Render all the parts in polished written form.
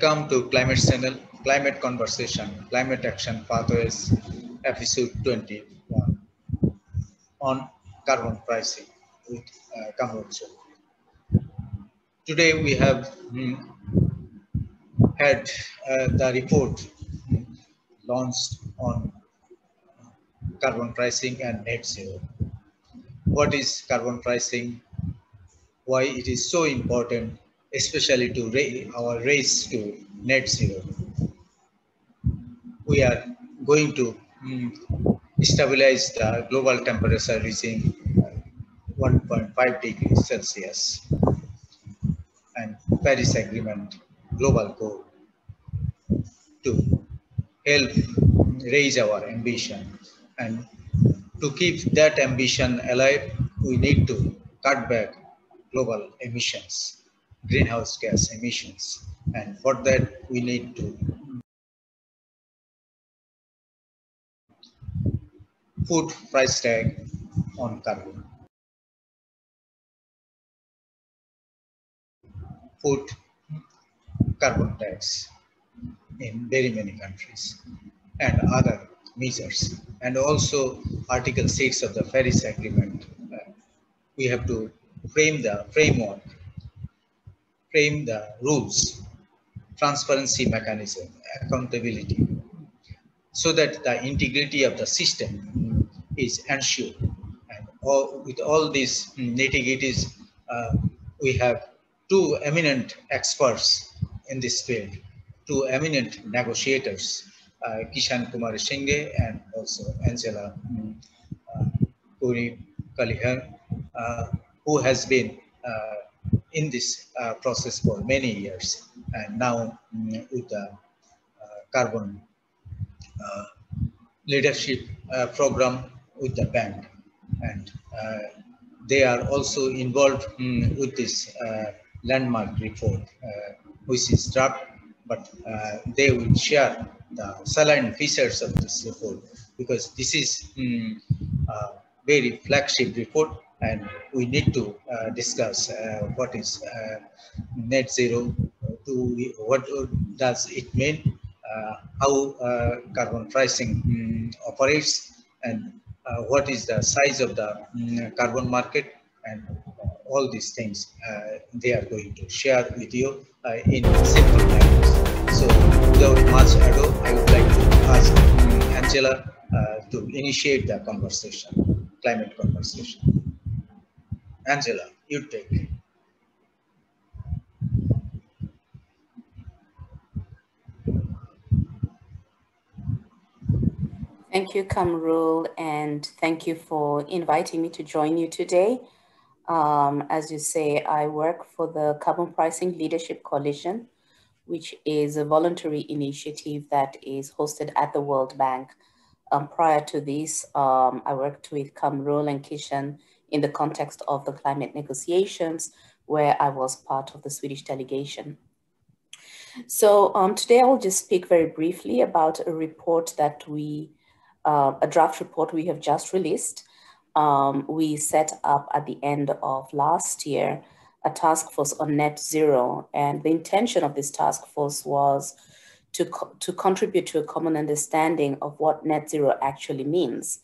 Welcome to Climate Channel, Climate Conversation, Climate Action Pathways, episode 21 on carbon pricing with Quamrul Chowdhury. Today we have had the report launched on carbon pricing and net zero. What is carbon pricing? Why it is so important, especially to our race to net zero. We are going to stabilize the global temperature reaching 1.5 degrees Celsius and Paris Agreement global goal to help raise our ambition. And to keep that ambition alive, we need to cut back global emissions, greenhouse gas emissions. And for that, we need to put price tag on carbon. Put carbon tax in very many countries and other measures. And also Article 6 of the Paris Agreement, we have to frame the framework, frame the rules, transparency mechanism, accountability, so that the integrity of the system is ensured. And with all these nitty-gritties, we have two eminent experts in this field, two eminent negotiators, Kishan Kumarsingh and also Angela Churie Kallhauge, who has been in this process for many years, and now with the carbon leadership program with the bank, and they are also involved with this landmark report, which is draft, but they will share the salient features of this report, because this is a very flagship report, and we need to discuss what is net zero, what does it mean, how carbon pricing operates, and what is the size of the carbon market, and all these things they are going to share with you in simple language. So without much ado, I would like to ask Angela to initiate the conversation, climate conversation. Angela, you take it. Thank you, Quamrul, and thank you for inviting me to join you today. As you say, I work for the Carbon Pricing Leadership Coalition, which is a voluntary initiative that is hosted at the World Bank. Prior to this, I worked with Quamrul and Kishan in the context of the climate negotiations, where I was part of the Swedish delegation. So today I will just speak very briefly about a report that a draft report we have just released. We set up at the end of last year a task force on net zero, and the intention of this task force was to contribute to a common understanding of what net zero actually means,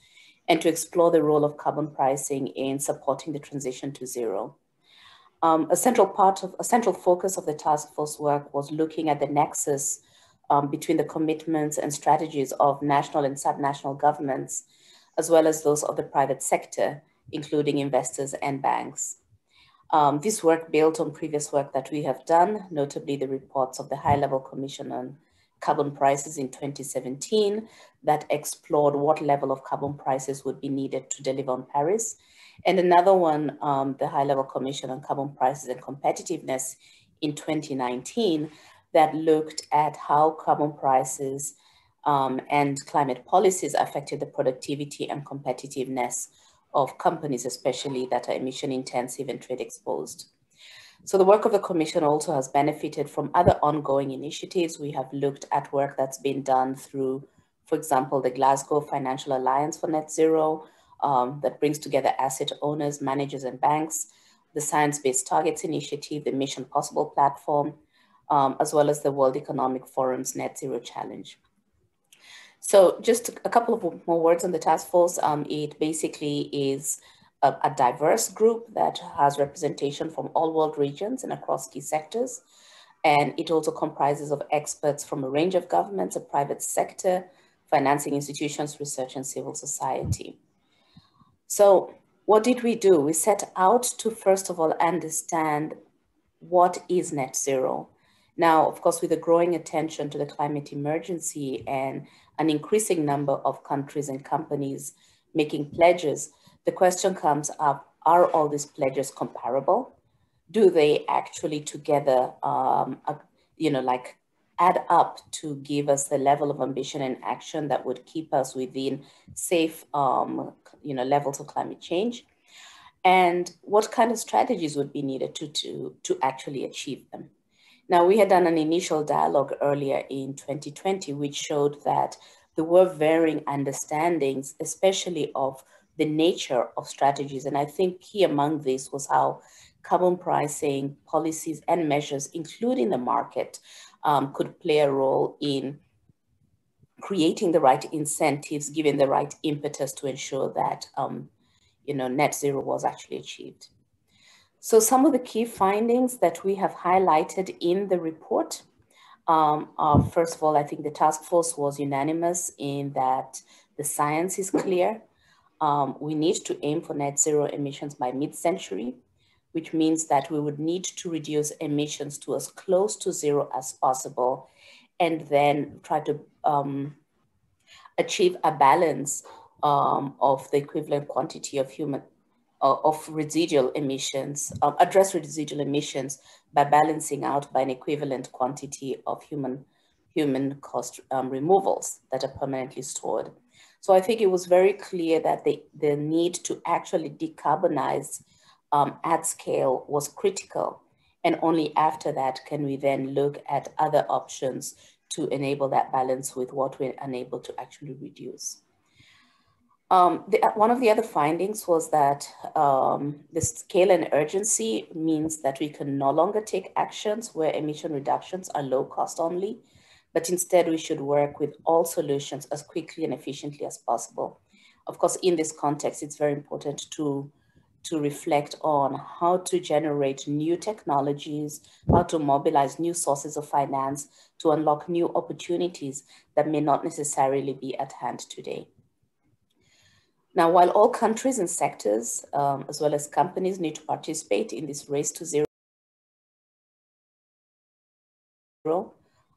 and to explore the role of carbon pricing in supporting the transition to zero. A central focus of the task force work was looking at the nexus between the commitments and strategies of national and subnational governments, as well as those of the private sector, including investors and banks. This work built on previous work that we have done, notably the reports of the High-Level Commission on Carbon Prices in 2017 that explored what level of carbon prices would be needed to deliver on Paris. And another one, the High-Level Commission on Carbon Prices and Competitiveness in 2019, that looked at how carbon prices and climate policies affected the productivity and competitiveness of companies, especially that are emission intensive and trade exposed. So the work of the Commission also has benefited from other ongoing initiatives. We have looked at work that's been done through, for example, the Glasgow Financial Alliance for Net Zero, that brings together asset owners, managers, and banks, the Science Based Targets Initiative, the Mission Possible platform, as well as the World Economic Forum's Net Zero Challenge. So just a couple of more words on the task force. It basically is a diverse group that has representation from all world regions and across key sectors. And it also comprises of experts from a range of governments, the private sector, financing institutions, research, and civil society. So what did we do? We set out to, first of all, understand what is net zero. Now, of course, with the growing attention to the climate emergency and an increasing number of countries and companies making pledges, the question comes up, are all these pledges comparable? Do they actually together, add up to give us the level of ambition and action that would keep us within safe, levels of climate change? And what kind of strategies would be needed to actually achieve them? Now, we had done an initial dialogue earlier in 2020, which showed that there were varying understandings, especially of the nature of strategies. And I think key among this was how carbon pricing policies and measures, including the market, could play a role in creating the right incentives, giving the right impetus to ensure that net zero was actually achieved. So some of the key findings that we have highlighted in the report are, first of all, I think the task force was unanimous in that the science is clear. We need to aim for net zero emissions by mid-century, which means that we would need to reduce emissions to as close to zero as possible, and then try to achieve a balance of the equivalent quantity of residual emissions, address residual emissions by balancing out by an equivalent quantity of human cost removals that are permanently stored. So I think it was very clear that the need to actually decarbonize at scale was critical. And only after that can we then look at other options to enable that balance with what we're unable to actually reduce. One of the other findings was that the scale and urgency means that we can no longer take actions where emission reductions are low cost only, but instead we should work with all solutions as quickly and efficiently as possible. Of course, in this context, it's very important to reflect on how to generate new technologies, how to mobilize new sources of finance to unlock new opportunities that may not necessarily be at hand today. Now, while all countries and sectors, as well as companies, need to participate in this race to zero,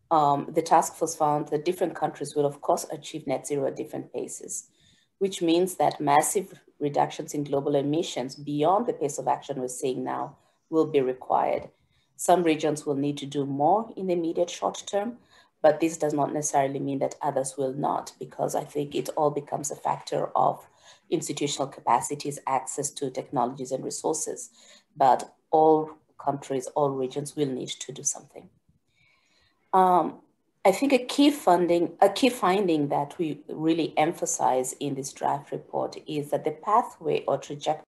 the task force found that different countries will, of course, achieve net zero at different paces, which means that massive reductions in global emissions beyond the pace of action we're seeing now will be required. Some regions will need to do more in the immediate short term, but this does not necessarily mean that others will not, because I think it all becomes a factor of institutional capacities, access to technologies and resources. But all countries, all regions will need to do something. I think a key finding that we really emphasize in this draft report is that the pathway or trajectory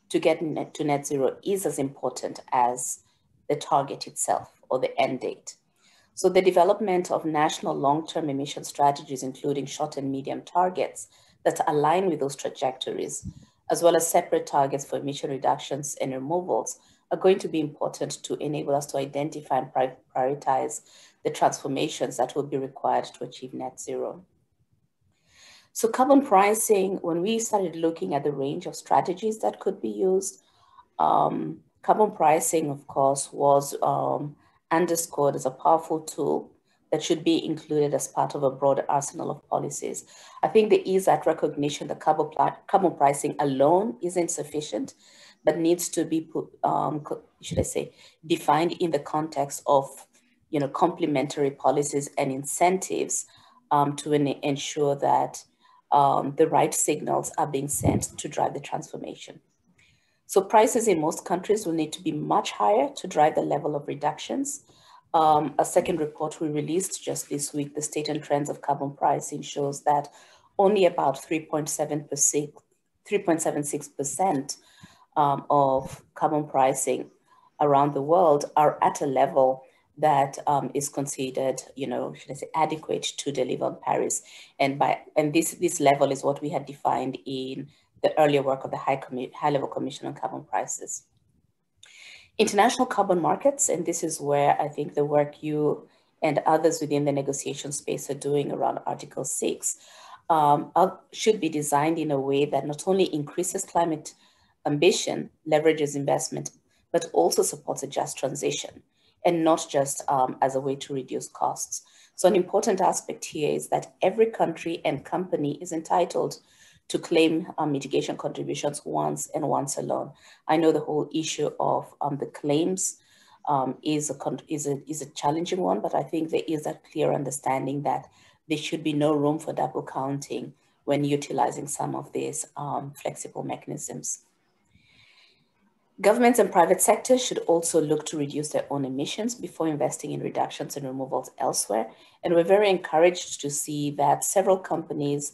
to get to net zero is as important as the target itself or the end date. So the development of national long-term emission strategies, including short and medium targets that align with those trajectories, as well as separate targets for emission reductions and removals, are going to be important to enable us to identify and prioritize the transformations that will be required to achieve net zero. So carbon pricing, when we started looking at the range of strategies that could be used, carbon pricing, of course, was underscored as a powerful tool that should be included as part of a broader arsenal of policies. I think there is that recognition that carbon pricing alone isn't sufficient, but needs to be put, defined in the context of, complementary policies and incentives to ensure that the right signals are being sent to drive the transformation. So prices in most countries will need to be much higher to drive the level of reductions. A second report we released just this week, the State and Trends of Carbon Pricing, shows that only about 3.76% of carbon pricing around the world are at a level that is considered, should I say, adequate to deliver on Paris. And this level is what we had defined in the earlier work of the High-Level Commission on Carbon Prices. International carbon markets, and this is where I think the work you and others within the negotiation space are doing around Article 6, should be designed in a way that not only increases climate ambition, leverages investment, but also supports a just transition, and not just as a way to reduce costs. So an important aspect here is that every country and company is entitled to claim mitigation contributions once and once alone. I know the whole issue of the claims is a challenging one, but I think there is a clear understanding that there should be no room for double counting when utilizing some of these flexible mechanisms. Governments and private sectors should also look to reduce their own emissions before investing in reductions and removals elsewhere. And we're very encouraged to see that several companies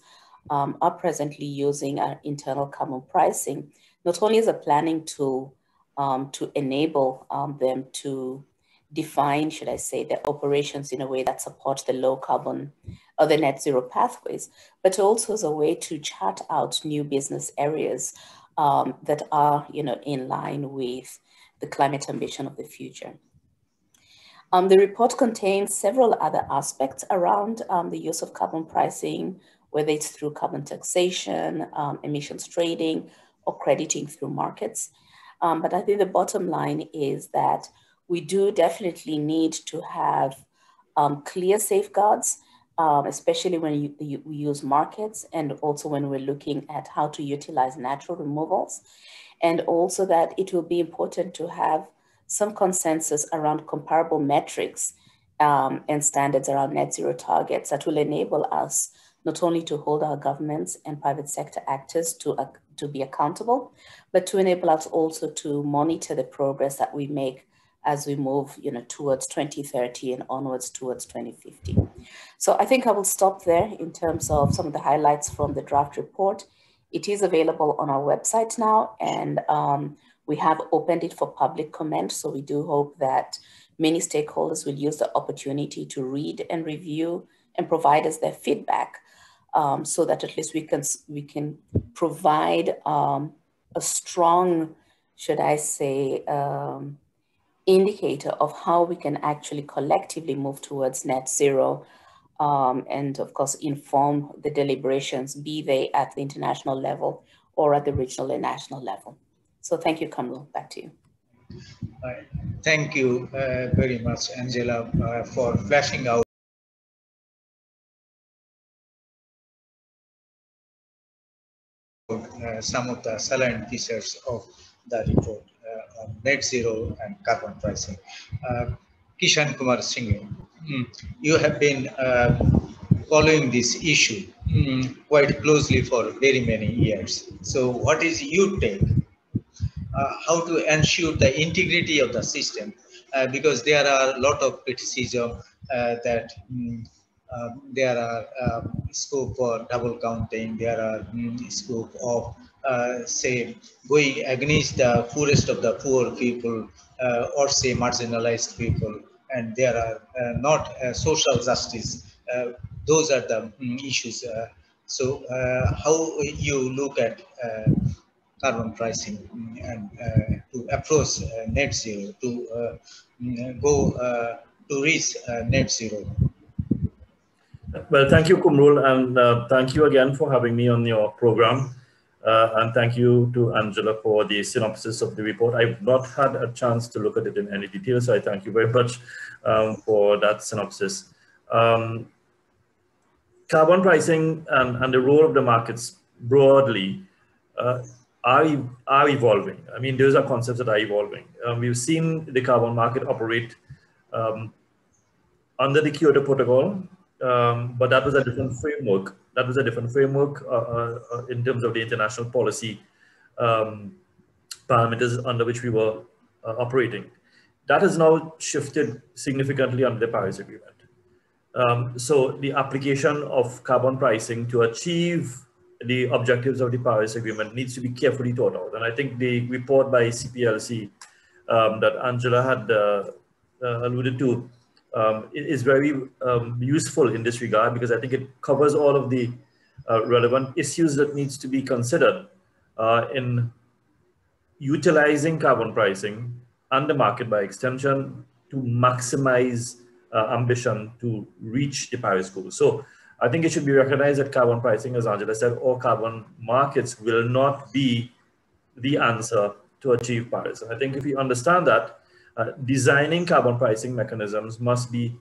are presently using our internal carbon pricing, not only as a planning tool to enable them to define, should I say, their operations in a way that supports the low carbon or the net zero pathways, but also as a way to chart out new business areas that are, in line with the climate ambition of the future. The report contains several other aspects around the use of carbon pricing, whether it's through carbon taxation, emissions trading, or crediting through markets. But I think the bottom line is that we do definitely need to have clear safeguards, especially when we use markets, and also when we're looking at how to utilize natural removals. And also that it will be important to have some consensus around comparable metrics and standards around net zero targets that will enable us not only to hold our governments and private sector actors to be accountable, but to enable us also to monitor the progress that we make as we move towards 2030 and onwards towards 2050. So I think I will stop there in terms of some of the highlights from the draft report. It is available on our website now, and we have opened it for public comment. So we do hope that many stakeholders will use the opportunity to read and review and provide us their feedback, so that at least we can provide a strong, should I say, indicator of how we can actually collectively move towards net zero, and of course inform the deliberations, be they at the international level or at the regional and national level. So thank you, Quamrul, back to you. Thank you very much, Angela, for flashing out some of the salient features of the report on net zero and carbon pricing. Kishan Kumarsingh, you have been following this issue quite closely for very many years. So what is your take? How to ensure the integrity of the system? Because there are a lot of criticism that there are scope for double counting, there are scope of say going against the poorest of the poor people, or say marginalized people, and there are not social justice. Those are the issues. So how you look at carbon pricing and to approach net zero, to go to reach net zero? Well, thank you, Quamrul, and thank you again for having me on your program. And thank you to Angela for the synopsis of the report. I've not had a chance to look at it in any detail, so I thank you very much for that synopsis. Carbon pricing and the role of the markets broadly are evolving. I mean, those are concepts that are evolving. We've seen the carbon market operate under the Kyoto Protocol, but that was a different framework. That was a different framework in terms of the international policy parameters under which we were operating. That has now shifted significantly under the Paris Agreement. So the application of carbon pricing to achieve the objectives of the Paris Agreement needs to be carefully thought out. And I think the report by CPLC that Angela had alluded to is very useful in this regard, because I think it covers all of the relevant issues that needs to be considered in utilizing carbon pricing and the market by extension to maximize ambition to reach the Paris goals. So I think it should be recognized that carbon pricing, as Angela said, or carbon markets will not be the answer to achieve Paris. And I think if we understand that, designing carbon pricing mechanisms must be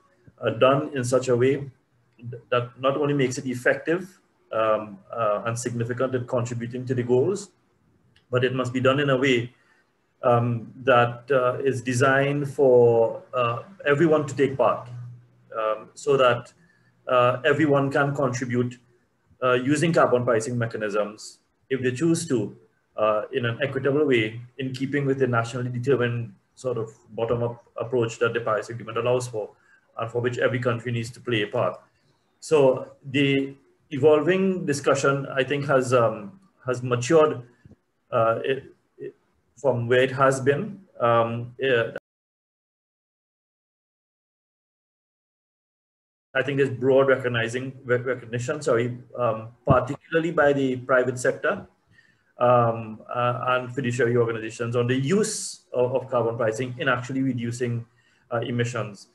done in such a way that not only makes it effective and significant in contributing to the goals, but it must be done in a way that is designed for everyone to take part, so that everyone can contribute using carbon pricing mechanisms, if they choose to, in an equitable way, in keeping with the nationally determined sort of bottom-up approach that the Paris Agreement allows for, and for which every country needs to play a part. So the evolving discussion, I think, has matured from where it has been. I think there's broad recognition, particularly by the private sector and fiduciary organizations on the use of carbon pricing in actually reducing emissions.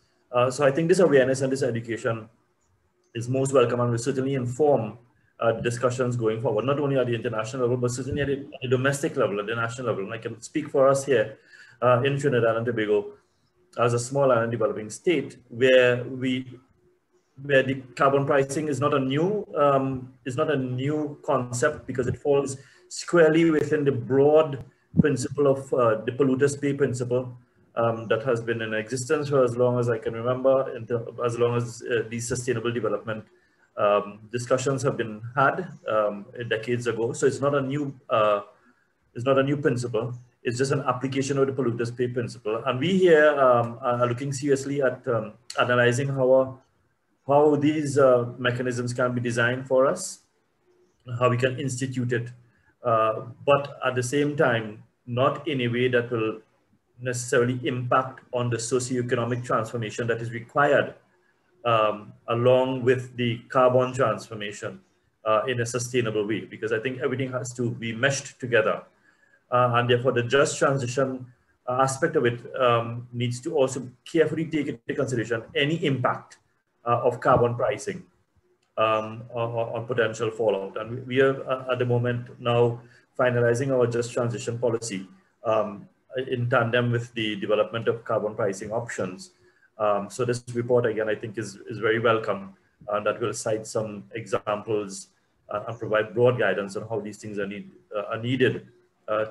So I think this awareness and this education is most welcome and will certainly inform discussions going forward, not only at the international level, but certainly at the domestic level, at the national level. And I can speak for us here in Trinidad and Tobago as a small island developing state, where the carbon pricing is not a new concept, because it falls squarely within the broad principle of the polluters pay principle that has been in existence for as long as I can remember, as long as these sustainable development discussions have been had decades ago. So it's not a new principle. It's just an application of the polluters pay principle. And we here are looking seriously at analyzing how these mechanisms can be designed for us, how we can institute it, but at the same time, not in a way that will necessarily impact on the socioeconomic transformation that is required along with the carbon transformation in a sustainable way, because I think everything has to be meshed together. And therefore, the just transition aspect of it needs to also carefully take into consideration any impact of carbon pricing on potential fallout. And we are at the moment now finalizing our just transition policy in tandem with the development of carbon pricing options. So this report, again, I think is very welcome, and that will cite some examples and provide broad guidance on how these things are needed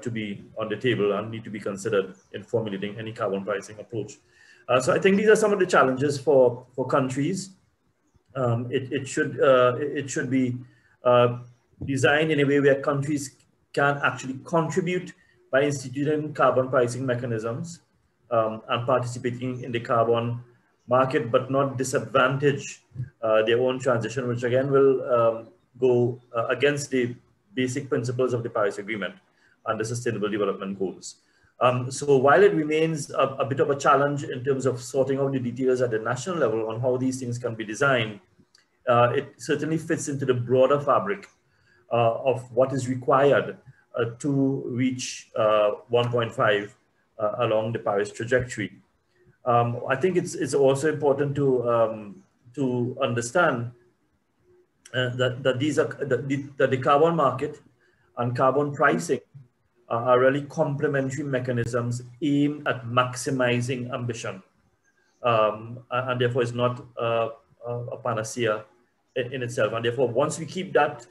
to be on the table and need to be considered in formulating any carbon pricing approach. So I think these are some of the challenges for countries. It should be designed in a way where countries can actually contribute by instituting carbon pricing mechanisms and participating in the carbon market, but not disadvantage their own transition, which again will go against the basic principles of the Paris Agreement and the Sustainable Development Goals. So while it remains a bit of a challenge in terms of sorting out the details at the national level on how these things can be designed, it certainly fits into the broader fabric of what is required to reach 1.5 along the Paris trajectory. I think it's also important to understand that the carbon market and carbon pricing are really complementary mechanisms aimed at maximizing ambition, and therefore it's not a panacea in itself. And therefore, once we keep that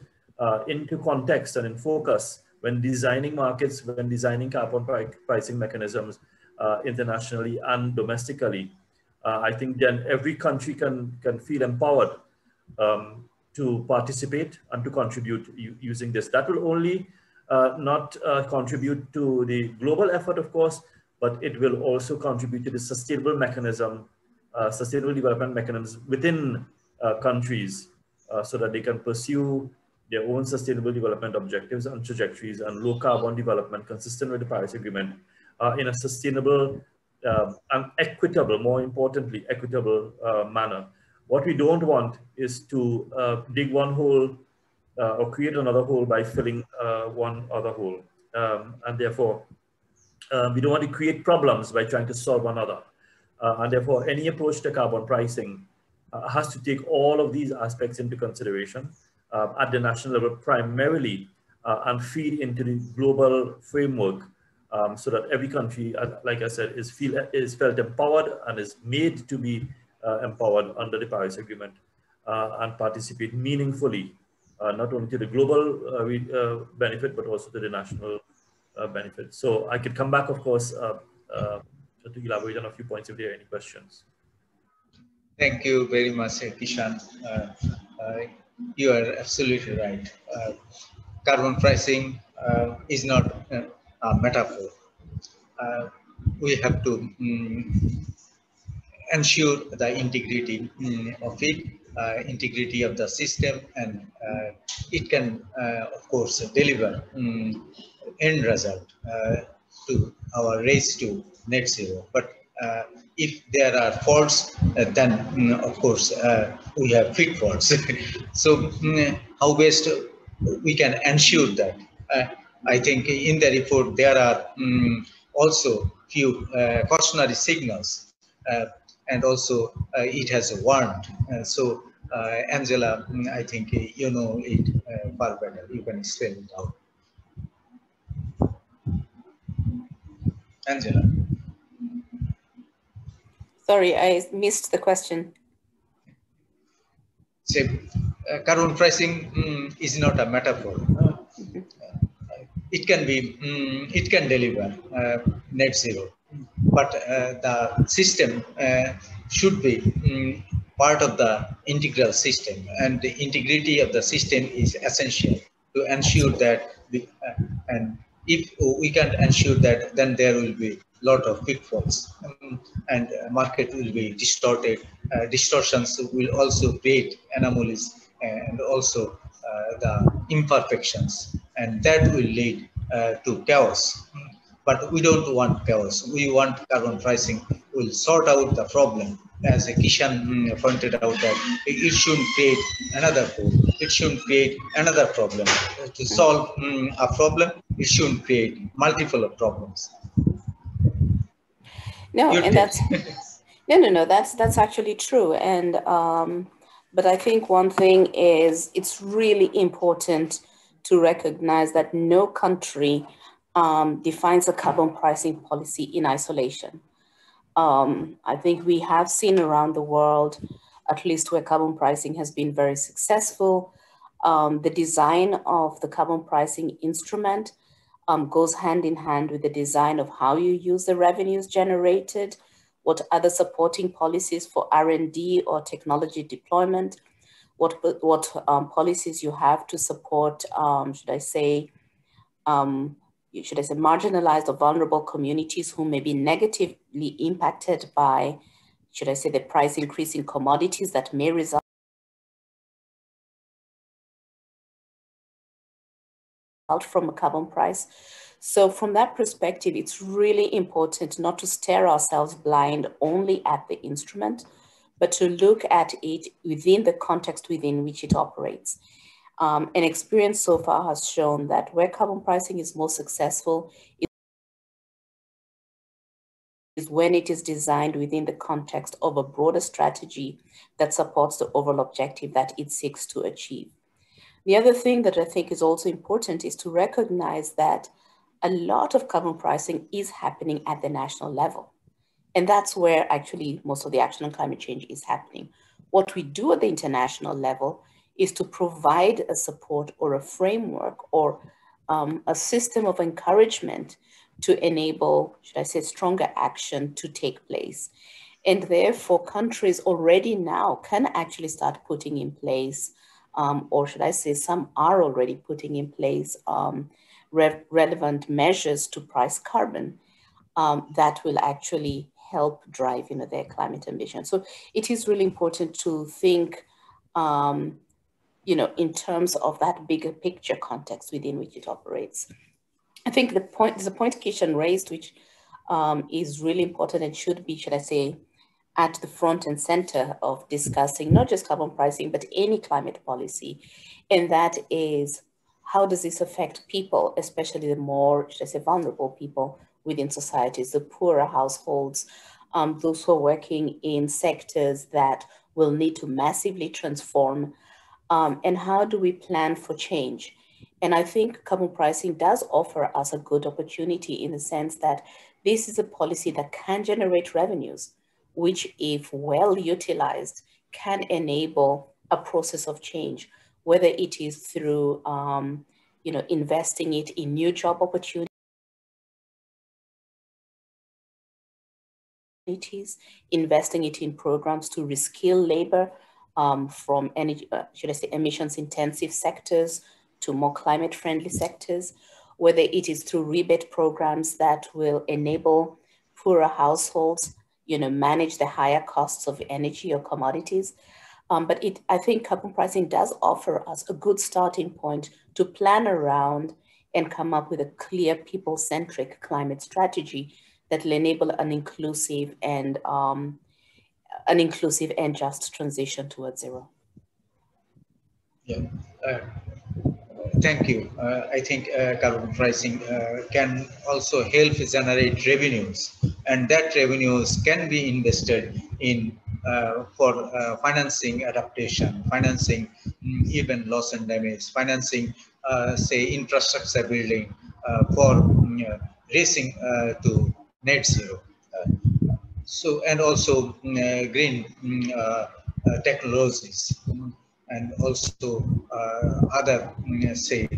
into context and in focus when designing markets, when designing carbon pricing mechanisms internationally and domestically, I think then every country can feel empowered to participate and to contribute using this. That will only not contribute to the global effort, of course, but it will also contribute to the sustainable mechanism, sustainable development mechanisms within countries, so that they can pursue their own sustainable development objectives and trajectories and low carbon development consistent with the Paris Agreement in a sustainable and equitable, more importantly, equitable manner. What we don't want is to dig one hole or create another hole by filling one other hole. And therefore, we don't want to create problems by trying to solve another. And therefore, any approach to carbon pricing has to take all of these aspects into consideration at the national level primarily, and feed into the global framework, so that every country, like I said, is felt empowered and is made to be empowered under the Paris Agreement, and participate meaningfully, not only to the global benefit, but also to the national benefit. So I could come back, of course, to elaborate on a few points if there are any questions. Thank you very much, Kishan. You are absolutely right. Carbon pricing is not a metaphor. We have to ensure the integrity of it, integrity of the system, and it can, of course, deliver end result to our race to net zero. But if there are faults, then of course we have pitfalls. So how best we can ensure that? I think in the report there are also few cautionary signals, and also it has warned. So Angela, I think you know it far better. You can spell it out. Angela. Sorry, I missed the question. So, carbon pricing is not a metaphor. It can be, it can deliver net zero, but the system should be part of the integral system, and the integrity of the system is essential to ensure that and if we can't ensure that, then there will be a lot of pitfalls, and market will be distorted. Distortions will also create anomalies and also the imperfections, and that will lead to chaos. But we don't want chaos. We want carbon pricing will sort out the problem. As Kishan pointed out, that it shouldn't create another hole. It shouldn't create another problem. To solve a problem, it shouldn't create multiple problems. No, and that's no. That's actually true. And but I think one thing is it's really important to recognize that no country defines a carbon pricing policy in isolation. I think we have seen around the world, at least where carbon pricing has been very successful, the design of the carbon pricing instrument goes hand in hand with the design of how you use the revenues generated, what other supporting policies for R&D or technology deployment, what policies you have to support, should I say, marginalized or vulnerable communities who may be negatively impacted by, should I say, the price increase in commodities that may result from a carbon price. So from that perspective, it's really important not to stare ourselves blind only at the instrument, but to look at it within the context within which it operates. And experience so far has shown that where carbon pricing is most successful is when it is designed within the context of a broader strategy that supports the overall objective that it seeks to achieve. The other thing that I think is also important is to recognize that a lot of carbon pricing is happening at the national level. And that's where actually most of the action on climate change is happening. What we do at the international level is to provide a support or a framework or a system of encouragement to enable, should I say, stronger action to take place. And therefore, countries already now can actually start putting in place, or should I say, some are already putting in place relevant measures to price carbon that will actually help drive their climate ambition. So it is really important to think in terms of that bigger picture context within which it operates. I think there's a point Kishan raised, which is really important and should be, should I say, at the front and center of discussing not just carbon pricing, but any climate policy. And that is, how does this affect people, especially the more, should I say, vulnerable people within societies, the poorer households, those who are working in sectors that will need to massively transform, and how do we plan for change? And I think carbon pricing does offer us a good opportunity in the sense that this is a policy that can generate revenues, which, if well utilized, can enable a process of change, whether it is through investing it in new job opportunities, investing it in programs to reskill labor from energy, should I say, emissions intensive sectors to more climate friendly sectors, whether it is through rebate programs that will enable poorer households, manage the higher costs of energy or commodities. But I think carbon pricing does offer us a good starting point to plan around and come up with a clear people-centric climate strategy that will enable an inclusive and just transition towards zero. Yeah. Thank you. I think carbon pricing can also help generate revenues, and that revenues can be invested in for financing adaptation, financing even loss and damage, financing, say, infrastructure building for racing to net zero. So, and also green technologies, and also other, say,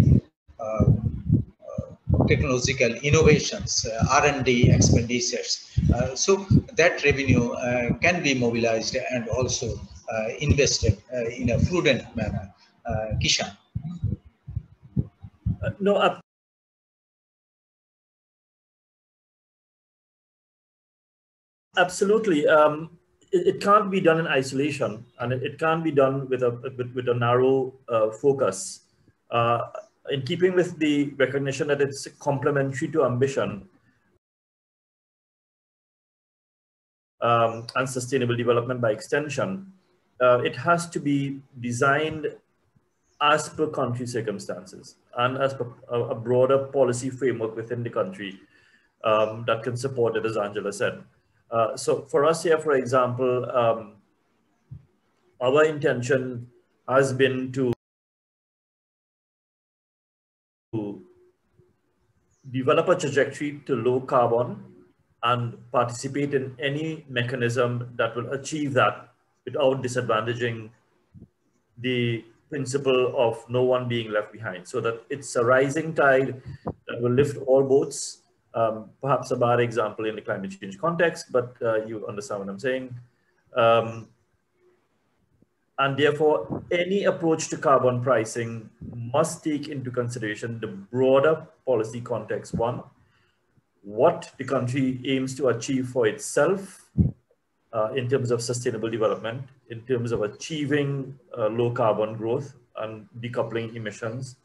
technological innovations, R&D expenditures. So that revenue can be mobilized and also invested in a prudent manner. Kishan. No, absolutely. It can't be done in isolation, and it can't be done with a narrow focus. In keeping with the recognition that it's complementary to ambition and sustainable development by extension, it has to be designed as per country circumstances and as per a broader policy framework within the country that can support it, as Angela said. So for us here, for example, our intention has been to develop a trajectory to low carbon and participate in any mechanism that will achieve that without disadvantaging the principle of no one being left behind, so that it's a rising tide that will lift all boats. Perhaps a bad example in the climate change context, but you understand what I'm saying. And therefore, any approach to carbon pricing must take into consideration the broader policy context. One, what the country aims to achieve for itself in terms of sustainable development, in terms of achieving low carbon growth and decoupling emissions,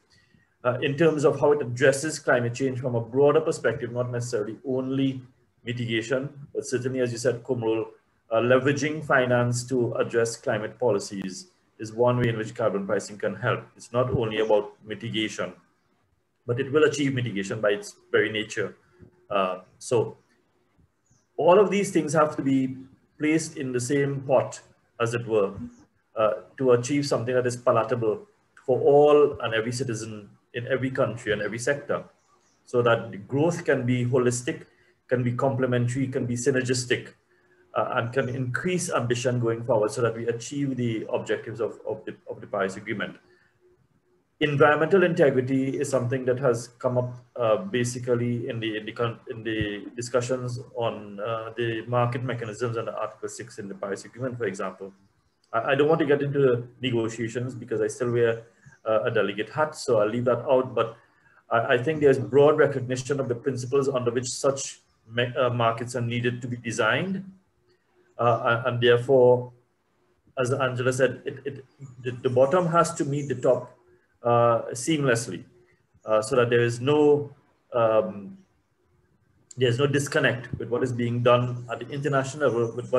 in terms of how it addresses climate change from a broader perspective, not necessarily only mitigation, but certainly, as you said, Quamrul, leveraging finance to address climate policies is one way in which carbon pricing can help. It's not only about mitigation, but it will achieve mitigation by its very nature. So all of these things have to be placed in the same pot, as it were, to achieve something that is palatable for all and every citizen in every country and every sector, so that the growth can be holistic, can be complementary, can be synergistic, and can increase ambition going forward so that we achieve the objectives of the Paris Agreement. Environmental integrity is something that has come up basically in the discussions on the market mechanisms under Article 6 in the Paris Agreement, for example. I don't want to get into negotiations because I still wear a delegate hat, so I'll leave that out. But I think there's broad recognition of the principles under which such markets are needed to be designed, and therefore, as Angela said, the bottom has to meet the top seamlessly, so that there is no there's no disconnect with what is being done at the international level with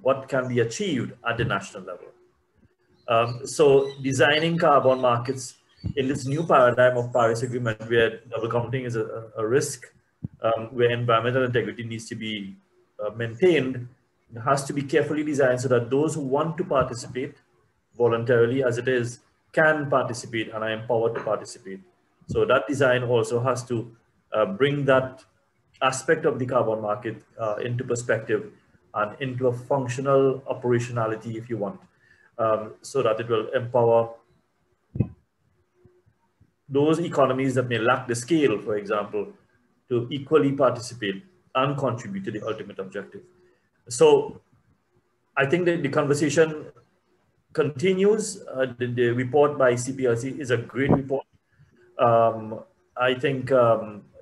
what can be achieved at the national level. So designing carbon markets in this new paradigm of Paris Agreement, where double counting is a risk, where environmental integrity needs to be maintained, it has to be carefully designed so that those who want to participate voluntarily as it is can participate and are empowered to participate. So that design also has to bring that aspect of the carbon market into perspective and into a functional operationality, if you want, so that it will empower those economies that may lack the scale, for example, to equally participate and contribute to the ultimate objective. So I think that the conversation continues. The report by CPLC is a great report. I think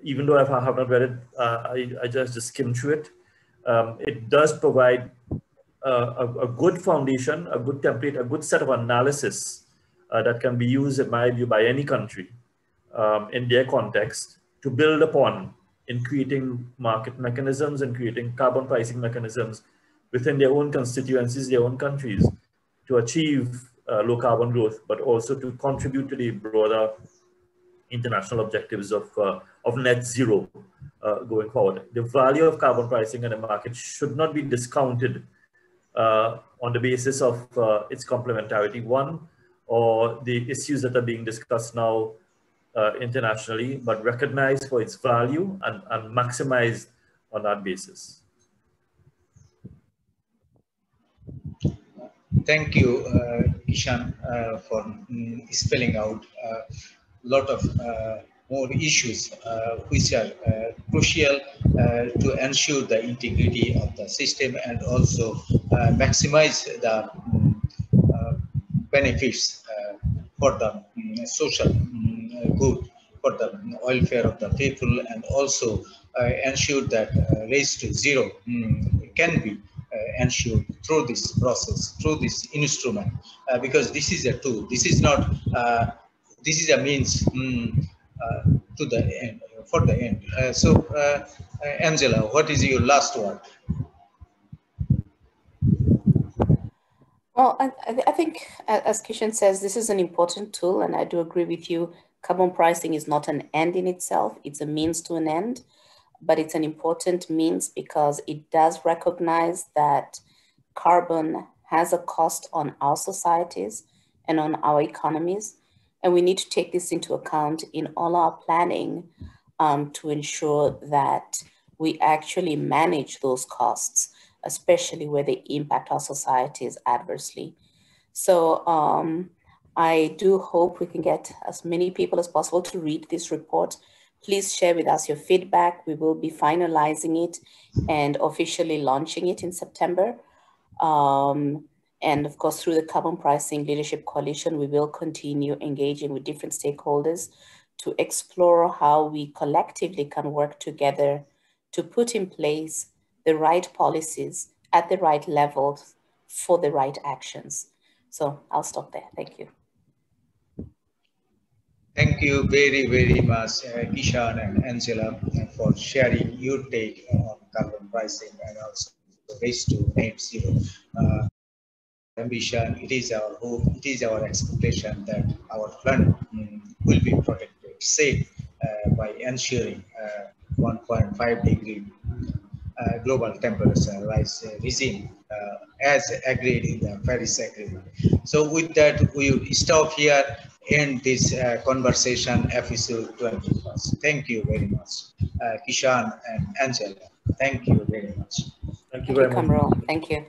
even though I have not read it, I just skimmed through it. It does provide a good foundation, a good template, a good set of analysis that can be used, in my view, by any country in their context to build upon in creating market mechanisms and creating carbon pricing mechanisms within their own constituencies, their own countries, to achieve low carbon growth, but also to contribute to the broader international objectives of net zero going forward. The value of carbon pricing in the market should not be discounted on the basis of its complementarity, one, or the issues that are being discussed now internationally, but recognized for its value and maximized on that basis. Thank you, Kishan, for spelling out a lot of more issues which are crucial to ensure the integrity of the system and also maximize the benefits for the social good, for the welfare of the people, and also ensure that race to zero can be ensured through this process, through this instrument, because this is a tool. This is not. This is a means to the end, for the end. Angela, what is your last word? Well, I think, as Kishan says, this is an important tool, and I do agree with you. Carbon pricing is not an end in itself. It's a means to an end, but it's an important means because it does recognize that carbon has a cost on our societies and on our economies. And we need to take this into account in all our planning to ensure that we actually manage those costs, especially where they impact our societies adversely. So I do hope we can get as many people as possible to read this report. Please share with us your feedback. We will be finalizing it and officially launching it in September. And of course, through the Carbon Pricing Leadership Coalition, we will continue engaging with different stakeholders to explore how we collectively can work together to put in place the right policies at the right levels for the right actions. So I'll stop there. Thank you. Thank you very, very much, Kishan and Angela, for sharing your take on carbon pricing and also race to net zero. Ambition, it is our hope, it is our expectation that our planet will be protected, safe by ensuring 1.5 degree global temperature rise regime as agreed in the Paris Agreement. So with that, we will stop here, end this conversation episode 21. Thank you very much, Kishan and Angela. Thank you very much. Thank you very much. Quamrul. Thank you.